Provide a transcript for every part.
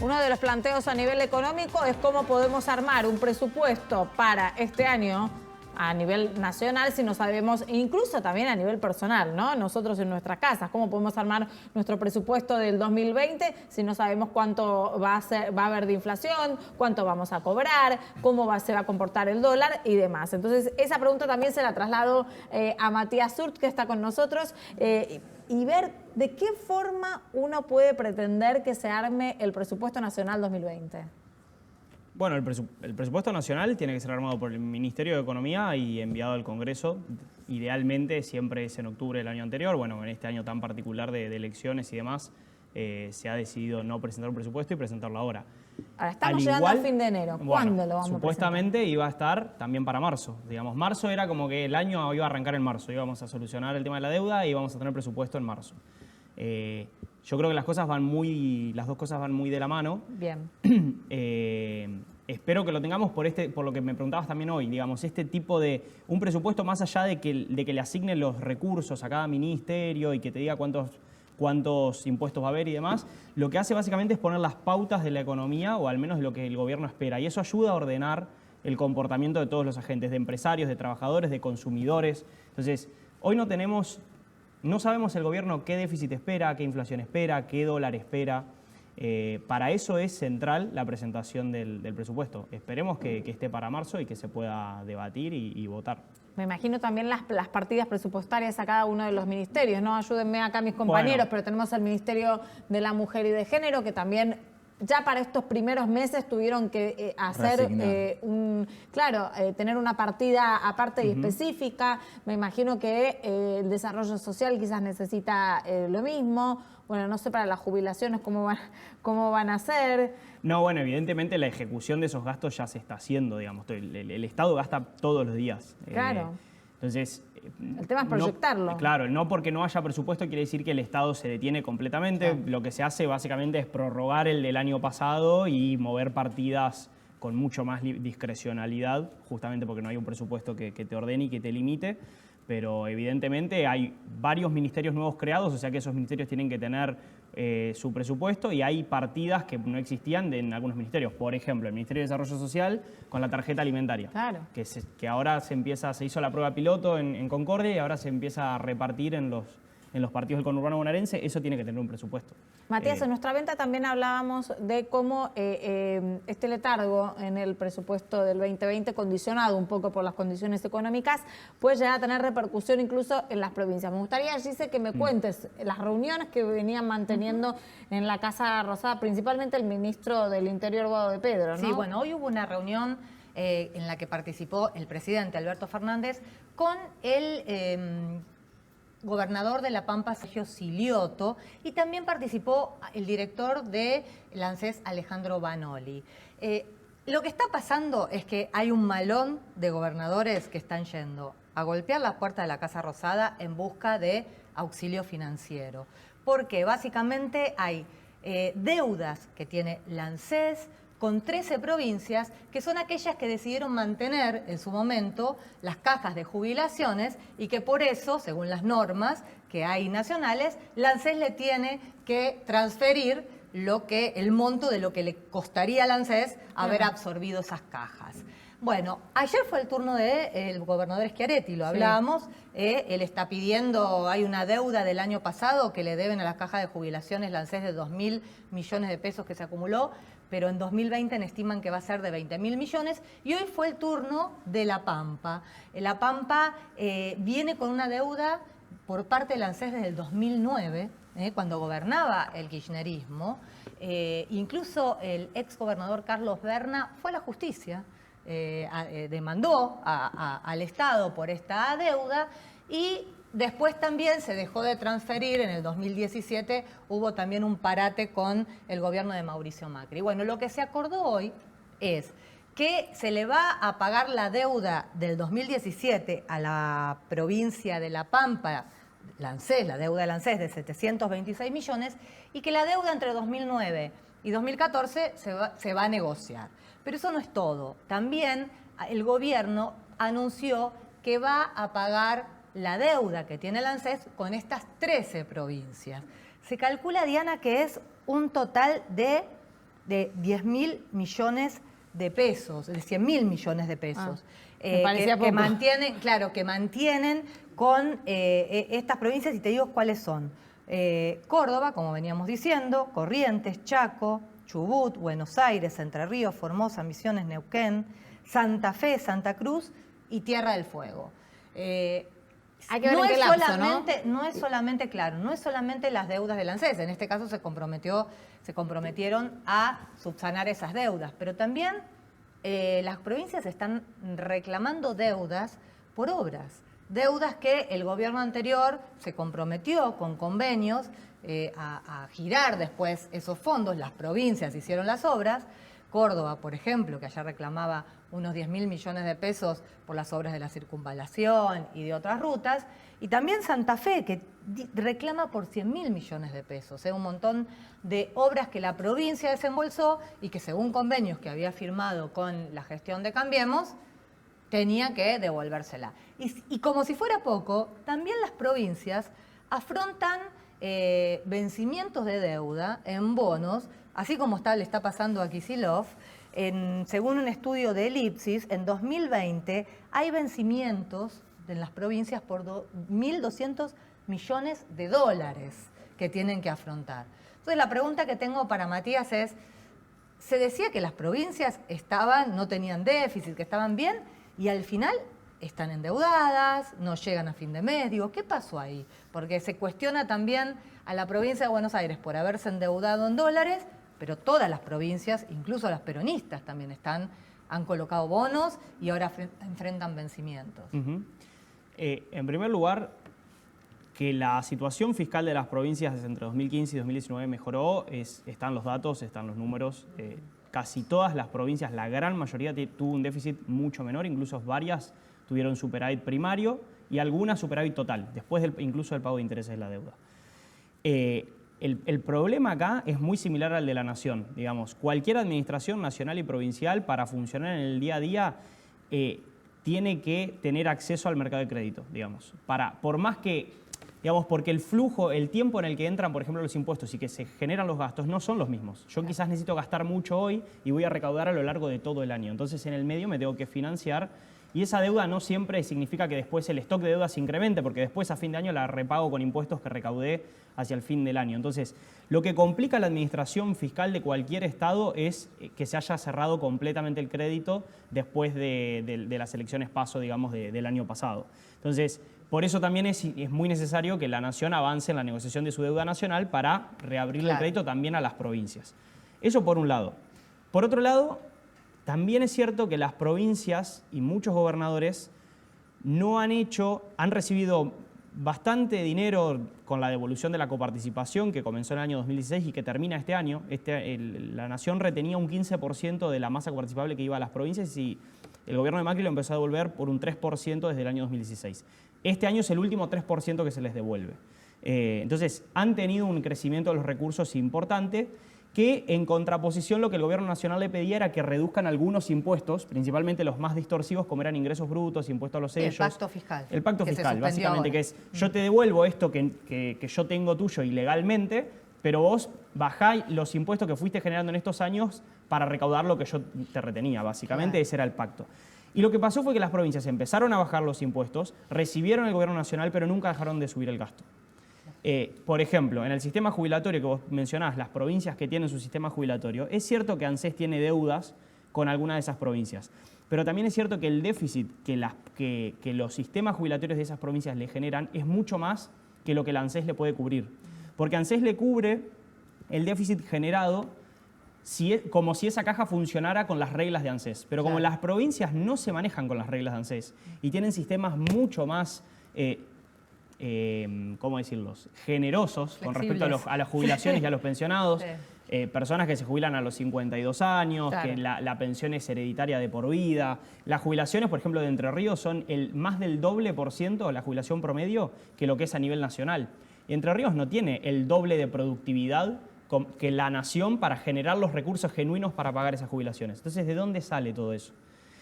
Uno de los planteos a nivel económico es cómo podemos armar un presupuesto para este año a nivel nacional, si no sabemos, incluso también a nivel personal, ¿no? Nosotros en nuestras casas, ¿cómo podemos armar nuestro presupuesto del 2020 si no sabemos cuánto va a haber de inflación, cuánto vamos a cobrar, se va a comportar el dólar y demás? Entonces, esa pregunta también se la traslado a Matías Zurt, que está con nosotros, y ver de qué forma uno puede pretender que se arme el presupuesto nacional 2020. Bueno, el presupuesto nacional tiene que ser armado por el Ministerio de Economía y enviado al Congreso. Idealmente siempre es en octubre del año anterior. Bueno, en este año tan particular de elecciones y demás, se ha decidido no presentar un presupuesto y presentarlo ahora. Ahora estamos llegando a fin de enero. ¿Cuándo lo vamos a presentar? Supuestamente iba a estar también para marzo. Digamos, marzo era como que el año iba a arrancar en marzo. Íbamos a solucionar el tema de la deuda y íbamos a tener presupuesto en marzo. Yo creo que las dos cosas van muy de la mano. Bien. Espero que lo tengamos por lo que me preguntabas también hoy, digamos, este tipo de un presupuesto más allá de que le asignen los recursos a cada ministerio y que te diga cuántos impuestos va a haber y demás, lo que hace básicamente es poner las pautas de la economía o al menos lo que el gobierno espera, y eso ayuda a ordenar el comportamiento de todos los agentes, de empresarios, de trabajadores, de consumidores. Entonces, hoy no sabemos el gobierno qué déficit espera, qué inflación espera, qué dólar espera. Para eso es central la presentación del presupuesto. Esperemos que esté para marzo y que se pueda debatir y votar. Me imagino también las partidas presupuestarias a cada uno de los ministerios, ¿no? Ayúdenme acá mis compañeros, bueno, pero tenemos el Ministerio de la Mujer y de Género, que también ya para estos primeros meses tuvieron que hacer tener una partida aparte y específica. Me imagino que el desarrollo social quizás necesita lo mismo. Bueno, no sé para las jubilaciones cómo van a ser. No, bueno, evidentemente la ejecución de esos gastos ya se está haciendo, digamos. El Estado gasta todos los días. Claro. Entonces, el tema es proyectarlo. Claro, no porque no haya presupuesto quiere decir que el Estado se detiene completamente. Claro. Lo que se hace básicamente es prorrogar el del año pasado y mover partidas con mucho más discrecionalidad, justamente porque no hay un presupuesto que te ordene y que te limite. Pero evidentemente hay varios ministerios nuevos creados, o sea que esos ministerios tienen que tener su presupuesto, y hay partidas que no existían en algunos ministerios. Por ejemplo, el Ministerio de Desarrollo Social con la tarjeta alimentaria, claro, que ahora se hizo la prueba piloto en Concordia y ahora se empieza a repartir en los partidos del conurbano bonaerense. Eso tiene que tener un presupuesto. Matías, en nuestra venta también hablábamos de cómo este letargo en el presupuesto del 2020, condicionado un poco por las condiciones económicas, puede llegar a tener repercusión incluso en las provincias. Me gustaría, Gise, que me cuentes las reuniones que venían manteniendo en la Casa Rosada, principalmente el ministro del Interior, Guado de Pedro, ¿no? Sí, bueno, hoy hubo una reunión en la que participó el presidente Alberto Fernández con el gobernador de La Pampa, Sergio Silioto, y también participó el director de la ANSES, Alejandro Banoli. Lo que está pasando es que hay un malón de gobernadores que están yendo a golpear la puerta de la Casa Rosada en busca de auxilio financiero, porque básicamente hay deudas que tiene la ANSES con 13 provincias, que son aquellas que decidieron mantener en su momento las cajas de jubilaciones y que por eso, según las normas que hay nacionales, la ANSES le tiene que transferir el monto de lo que le costaría a la ANSES haber absorbido esas cajas. Bueno, ayer fue el turno del gobernador Schiaretti, lo hablábamos. Él está pidiendo, hay una deuda del año pasado que le deben a las cajas de jubilaciones la ANSES de 2.000 millones de pesos que se acumuló, pero en 2020 estiman que va a ser de 20.000 millones, y hoy fue el turno de La Pampa. La Pampa viene con una deuda por parte de la ANSES desde el 2009, cuando gobernaba el kirchnerismo. Incluso el exgobernador Carlos Berna fue a la justicia, demandó al Estado por esta deuda, y después también se dejó de transferir. En el 2017 hubo también un parate con el gobierno de Mauricio Macri. Bueno, lo que se acordó hoy es que se le va a pagar la deuda del 2017 a la provincia de La Pampa, la ANSES, la deuda de la ANSES de 726 millones, y que la deuda entre 2009 y 2014 se va a negociar. Pero eso no es todo. También el gobierno anunció que va a pagar la deuda que tiene la ANSES con estas 13 provincias. Se calcula, Diana, que es un total de de 10.000 millones de pesos, de 100.000 millones de pesos. Me parecía que poco. mantienen con estas provincias, y te digo cuáles son. Córdoba, como veníamos diciendo, Corrientes, Chaco, Chubut, Buenos Aires, Entre Ríos, Formosa, Misiones, Neuquén, Santa Fe, Santa Cruz y Tierra del Fuego. Hay que ver en qué lapso, ¿no? No es solamente, claro, no es solamente las deudas del ANSES. En este caso se comprometieron a subsanar esas deudas, pero también las provincias están reclamando deudas por obras. Deudas que el gobierno anterior se comprometió con convenios a girar después esos fondos. Las provincias hicieron las obras. Córdoba, por ejemplo, que allá reclamaba unos 10.000 millones de pesos por las obras de la circunvalación y de otras rutas. Y también Santa Fe, que reclama por 100.000 millones de pesos. Un montón de obras que la provincia desembolsó y que, según convenios que había firmado con la gestión de Cambiemos, tenía que devolvérsela. Y como si fuera poco, también las provincias afrontan vencimientos de deuda en bonos, así como le está pasando a Kicillof. Según un estudio de Elipsis, en 2020 hay vencimientos en las provincias por 1.200 millones de dólares que tienen que afrontar. Entonces, la pregunta que tengo para Matías es, se decía que las provincias no tenían déficit, que estaban bien, y al final están endeudadas, no llegan a fin de mes. Digo, ¿qué pasó ahí? Porque se cuestiona también a la provincia de Buenos Aires por haberse endeudado en dólares, pero todas las provincias, incluso las peronistas también han colocado bonos y ahora enfrentan vencimientos. En primer lugar, que la situación fiscal de las provincias entre 2015 y 2019 mejoró, están los datos, están los números. Casi todas las provincias, la gran mayoría tuvo un déficit mucho menor, incluso varias tuvieron superávit primario y algunas superávit total, después incluso del pago de intereses de la deuda. El problema acá es muy similar al de la nación, digamos. Cualquier administración nacional y provincial, para funcionar en el día a día, tiene que tener acceso al mercado de crédito, digamos. Por más que, digamos, porque el flujo, el tiempo en el que entran, por ejemplo, los impuestos y que se generan los gastos no son los mismos. Yo quizás necesito gastar mucho hoy y voy a recaudar a lo largo de todo el año. Entonces, en el medio me tengo que financiar. Y esa deuda no siempre significa que después el stock de deuda se incremente, porque después a fin de año la repago con impuestos que recaudé hacia el fin del año. Entonces, lo que complica la administración fiscal de cualquier estado es que se haya cerrado completamente el crédito después de las elecciones PASO, digamos, del año pasado. Entonces, por eso también es muy necesario que la nación avance en la negociación de su deuda nacional para reabrirle el crédito también a las provincias. Eso por un lado. Por otro lado, también es cierto que las provincias y muchos gobernadores han recibido bastante dinero con la devolución de la coparticipación que comenzó en el año 2016 y que termina este año. La nación retenía un 15% de la masa coparticipable que iba a las provincias y el gobierno de Macri lo empezó a devolver por un 3% desde el año 2016. Este año es el último 3% que se les devuelve. Entonces, han tenido un crecimiento de los recursos importante, que en contraposición lo que el gobierno nacional le pedía era que reduzcan algunos impuestos, principalmente los más distorsivos, como eran ingresos brutos, impuestos a los sellos. El pacto fiscal. El pacto fiscal, básicamente, que es yo te devuelvo esto que yo tengo tuyo ilegalmente, pero vos bajá los impuestos que fuiste generando en estos años para recaudar lo que yo te retenía, básicamente. Claro. Ese era el pacto. Y lo que pasó fue que las provincias empezaron a bajar los impuestos, recibieron el gobierno nacional, pero nunca dejaron de subir el gasto. Por ejemplo, en el sistema jubilatorio que vos mencionás, las provincias que tienen su sistema jubilatorio, es cierto que ANSES tiene deudas con alguna de esas provincias, pero también es cierto que el déficit que los sistemas jubilatorios de esas provincias le generan es mucho más que lo que la ANSES le puede cubrir. Porque ANSES le cubre el déficit generado como si esa caja funcionara con las reglas de ANSES. Pero como las provincias no se manejan con las reglas de ANSES y tienen sistemas mucho más ¿cómo decirlos? Generosos con respecto a las jubilaciones y a los pensionados. Sí. Personas que se jubilan a los 52 años, claro. Que la pensión es hereditaria de por vida. Las jubilaciones, por ejemplo, de Entre Ríos son más del doble por ciento de la jubilación promedio que lo que es a nivel nacional. Y Entre Ríos no tiene el doble de productividad que la nación para generar los recursos genuinos para pagar esas jubilaciones. Entonces, ¿de dónde sale todo eso?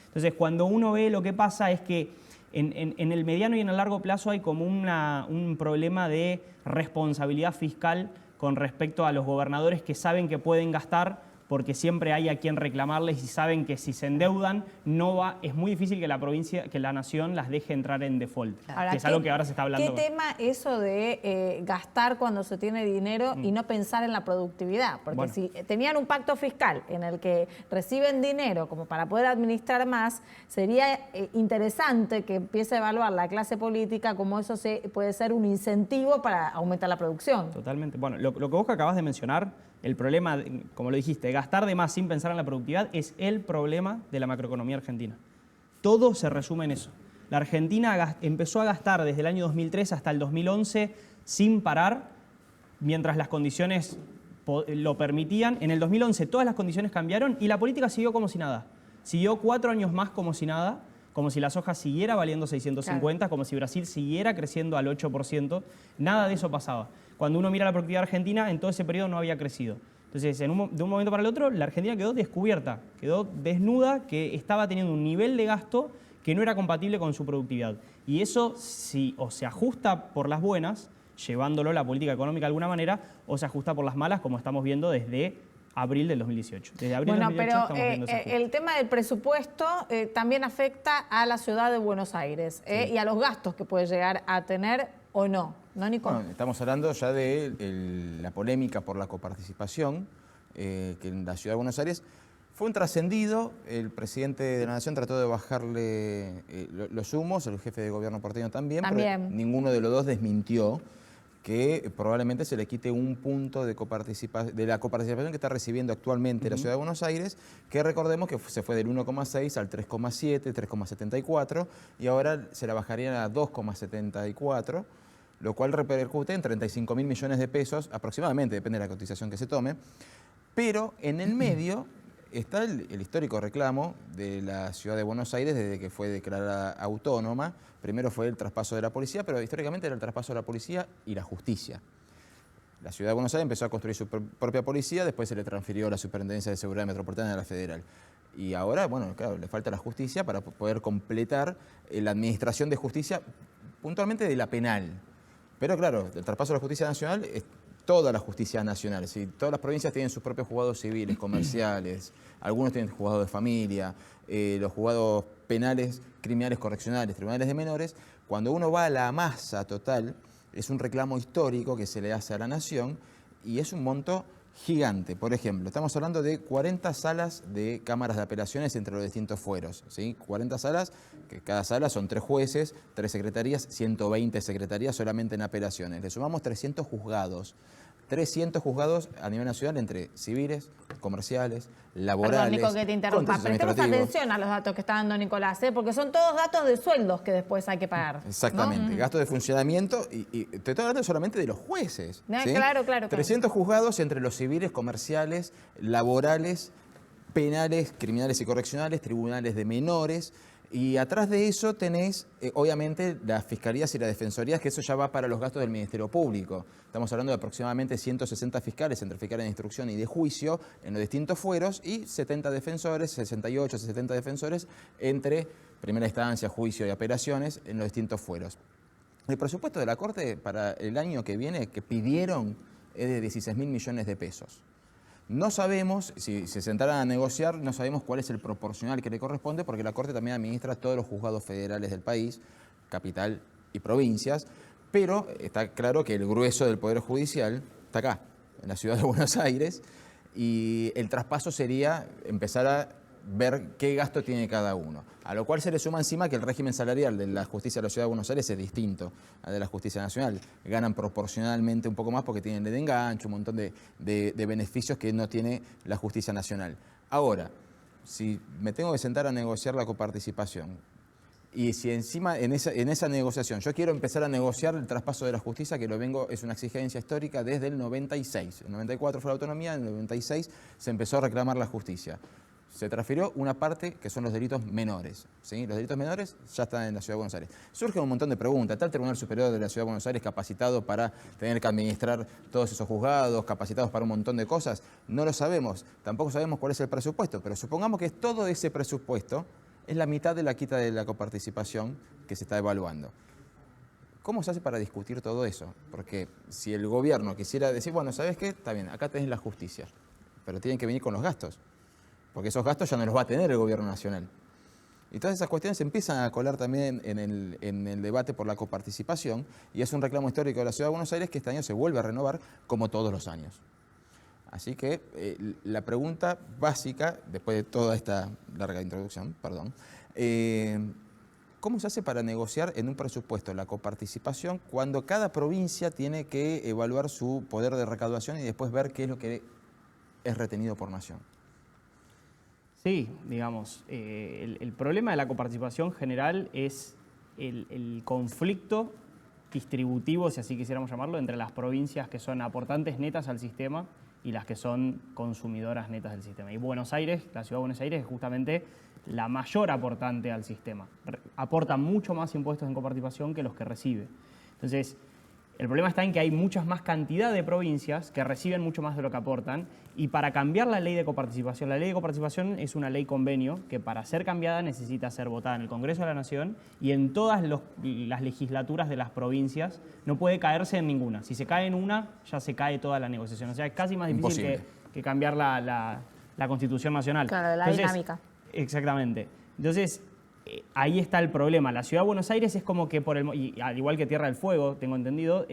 Entonces, cuando uno ve lo que pasa es que en el mediano y en el largo plazo hay como un problema de responsabilidad fiscal con respecto a los gobernadores que saben que pueden gastar porque siempre hay a quien reclamarles y saben que si se endeudan es muy difícil que la provincia, que la nación las deje entrar en default, Ahora, que es algo que ahora se está hablando. ¿Qué tema eso de gastar cuando se tiene dinero y no pensar en la productividad? Porque Bueno. si tenían un pacto fiscal en el que reciben dinero como para poder administrar más, sería interesante que empiece a evaluar la clase política cómo eso puede ser un incentivo para aumentar la producción. Totalmente. Bueno, lo que vos acabas de mencionar, el problema, como lo dijiste, gastar de más sin pensar en la productividad es el problema de la macroeconomía argentina. Todo se resume en eso. La Argentina empezó a gastar desde el año 2003 hasta el 2011 sin parar, mientras las condiciones lo permitían. En el 2011 todas las condiciones cambiaron y la política siguió como si nada. Siguió 4 años más como si nada, como si la soja siguiera valiendo 650, claro, como si Brasil siguiera creciendo al 8%. Nada de eso pasaba. Cuando uno mira la productividad argentina, en todo ese periodo no había crecido. Entonces, de un momento para el otro, la Argentina quedó descubierta, quedó desnuda, que estaba teniendo un nivel de gasto que no era compatible con su productividad. Y eso, o se ajusta por las buenas, llevándolo a la política económica de alguna manera, o se ajusta por las malas, como estamos viendo desde abril del 2018. Desde abril del 2018 estamos viendo ese ajuste. El tema del presupuesto también afecta a la ciudad de Buenos Aires y a los gastos que puede llegar a tener o no. ¿No, Nico? Bueno, estamos hablando ya de la polémica por la coparticipación, que en la ciudad de Buenos Aires fue un trascendido. El presidente de la Nación trató de bajarle los humos, el jefe de gobierno porteño también. Pero ninguno de los dos desmintió que probablemente se le quite un punto de la coparticipación que está recibiendo actualmente la ciudad de Buenos Aires, que recordemos que se fue del 1,6 al 3,7, 3,74, y ahora se la bajarían a 2,74, lo cual repercute en 35.000 millones de pesos aproximadamente, depende de la cotización que se tome. Pero en el medio está el histórico reclamo de la ciudad de Buenos Aires desde que fue declarada autónoma. Primero fue el traspaso de la policía, pero históricamente era el traspaso de la policía y la justicia. La ciudad de Buenos Aires empezó a construir su propia policía, después se le transfirió la Superintendencia de Seguridad Metropolitana a la Federal. Y ahora, bueno, claro, le falta la justicia para poder completar la administración de justicia, puntualmente de la penal. Pero claro, el traspaso de la justicia nacional es toda la justicia nacional. ¿Sí? Todas las provincias tienen sus propios juzgados civiles, comerciales, algunos tienen juzgados de familia, los juzgados penales, criminales correccionales, tribunales de menores. Cuando uno va a la masa total, es un reclamo histórico que se le hace a la nación y es un monto gigante. Por ejemplo, estamos hablando de 40 salas de cámaras de apelaciones entre los distintos fueros. ¿Sí? 40 salas, que cada sala son 3 jueces, 3 secretarías, 120 secretarías solamente en apelaciones. Le sumamos 300 juzgados. 300 juzgados a nivel nacional entre civiles, comerciales, laborales. Perdón, Nico, que te interrumpa. Prestemos atención a los datos que está dando Nicolás, porque son todos datos de sueldos que después hay que pagar. Exactamente, ¿no? Gastos de funcionamiento y te estoy hablando solamente de los jueces. ¿Sí? Claro. 300 juzgados entre los civiles, comerciales, laborales, penales, criminales y correccionales, tribunales de menores. Y atrás de eso tenés, obviamente, las fiscalías y las defensorías, que eso ya va para los gastos del Ministerio Público. Estamos hablando de aproximadamente 160 fiscales, entre fiscales de instrucción y de juicio, en los distintos fueros, y 70 defensores, 68, 70 defensores, entre primera instancia, juicio y apelaciones, en los distintos fueros. El presupuesto de la Corte para el año que viene, que pidieron, es de 16.000 millones de pesos. No sabemos, si se sentaran a negociar, no sabemos cuál es el proporcional que le corresponde, porque la Corte también administra todos los juzgados federales del país, capital y provincias, pero está claro que el grueso del Poder Judicial está acá, en la ciudad de Buenos Aires, y el traspaso sería empezar a ver qué gasto tiene cada uno. A lo cual se le suma encima que el régimen salarial de la justicia de la Ciudad de Buenos Aires es distinto al de la justicia nacional. Ganan proporcionalmente un poco más porque tienen ley de enganche, un montón de beneficios que no tiene la justicia nacional. Ahora, si me tengo que sentar a negociar la coparticipación y si encima en esa negociación yo quiero empezar a negociar el traspaso de la justicia, que es una exigencia histórica desde el 96. El 94 fue la autonomía, en el 96 se empezó a reclamar la justicia. Se transfirió una parte que son los delitos menores. ¿Sí? Los delitos menores ya están en la Ciudad de Buenos Aires. Surgen un montón de preguntas. ¿Está el Tribunal Superior de la Ciudad de Buenos Aires capacitado para tener que administrar todos esos juzgados, capacitados para un montón de cosas? No lo sabemos. Tampoco sabemos cuál es el presupuesto, pero supongamos que todo ese presupuesto es la mitad de la quita de la coparticipación que se está evaluando. ¿Cómo se hace para discutir todo eso? Porque si el gobierno quisiera decir, bueno, ¿sabes qué? Está bien, acá tenés la justicia. pero tienen que venir con los gastos, porque esos gastos ya no los va a tener el gobierno nacional. Y todas esas cuestiones se empiezan a colar también en el debate por la coparticipación, y es un reclamo histórico de la Ciudad de Buenos Aires que este año se vuelve a renovar como todos los años. Así que la pregunta básica, después de toda esta larga introducción, perdón, ¿cómo se hace para negociar en un presupuesto la coparticipación cuando cada provincia tiene que evaluar su poder de recaudación y después ver qué es lo que es retenido por nación? Sí, digamos, el problema de la coparticipación general es el conflicto distributivo, si así quisiéramos llamarlo, entre las provincias que son aportantes netas al sistema y las que son consumidoras netas del sistema. Y Buenos Aires, la Ciudad de Buenos Aires, es justamente la mayor aportante al sistema. Aporta mucho más impuestos en coparticipación que los que recibe. Entonces, el problema está en que hay muchas más cantidad de provincias que reciben mucho más de lo que aportan, y para cambiar la ley de coparticipación, la ley de coparticipación es una ley convenio que para ser cambiada necesita ser votada en el Congreso de la Nación y en todas las legislaturas de las provincias, no puede caerse en ninguna. Si se cae en una, ya se cae toda la negociación. O sea, es casi más difícil que cambiar la Constitución Nacional. Claro, la dinámica. Exactamente. Entonces, ahí está el problema. La Ciudad de Buenos Aires es como que, y al igual que Tierra del Fuego, tengo entendido,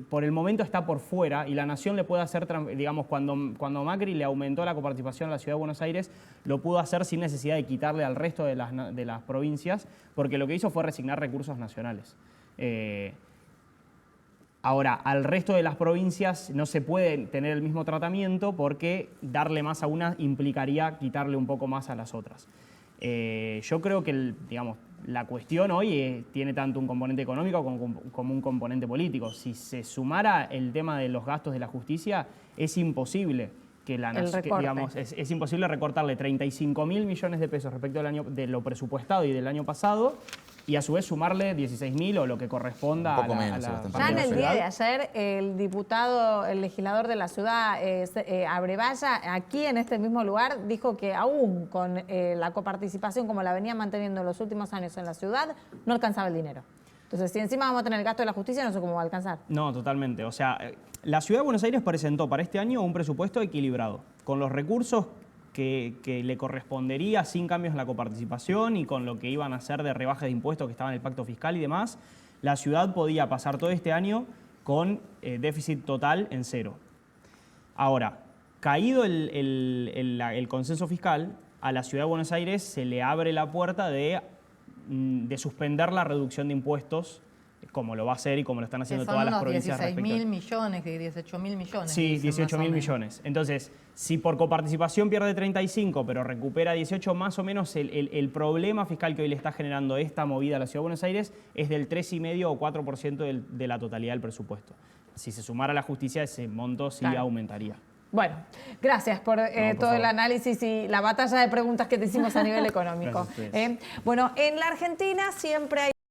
por el momento está por fuera y la Nación le puede hacer, digamos, cuando Macri le aumentó la coparticipación a la Ciudad de Buenos Aires, lo pudo hacer sin necesidad de quitarle al resto de las provincias, porque lo que hizo fue resignar recursos nacionales. Ahora, al resto de las provincias no se puede tener el mismo tratamiento porque darle más a una implicaría quitarle un poco más a las otras. Yo creo que digamos, la cuestión hoy tiene tanto un componente económico como un componente político. Si se sumara el tema de los gastos de la justicia, es imposible que es imposible recortarle 35.000 millones de pesos respecto de lo presupuestado y del año pasado, y a su vez sumarle 16.000 o lo que corresponda un poco menos, Ya en el día de ayer, el legislador de la ciudad, Abrevaya, aquí en este mismo lugar, dijo que aún con la coparticipación como la venía manteniendo en los últimos años en la ciudad, no alcanzaba el dinero. Entonces, si encima vamos a tener el gasto de la justicia, no sé cómo va a alcanzar. No, totalmente. O sea, la Ciudad de Buenos Aires presentó para este año un presupuesto equilibrado, con los recursos que le correspondería sin cambios en la coparticipación y con lo que iban a hacer de rebajas de impuestos que estaban en el pacto fiscal y demás. La ciudad podía pasar todo este año con déficit total en cero. Ahora, caído el consenso fiscal, a la Ciudad de Buenos Aires se le abre la puerta de suspender la reducción de impuestos, como lo va a hacer y como lo están haciendo todas las provincias. 16.000 millones, 18.000 millones. Sí, 18.000 millones. Entonces, si por coparticipación pierde 35, pero recupera 18, más o menos el problema fiscal que hoy le está generando esta movida a la Ciudad de Buenos Aires es del 3,5 o 4% de la totalidad del presupuesto. Si se sumara a la justicia, ese monto sí aumentaría. Bueno, gracias por todo el análisis y la batalla de preguntas que te hicimos a nivel económico. Bueno, en la Argentina siempre hay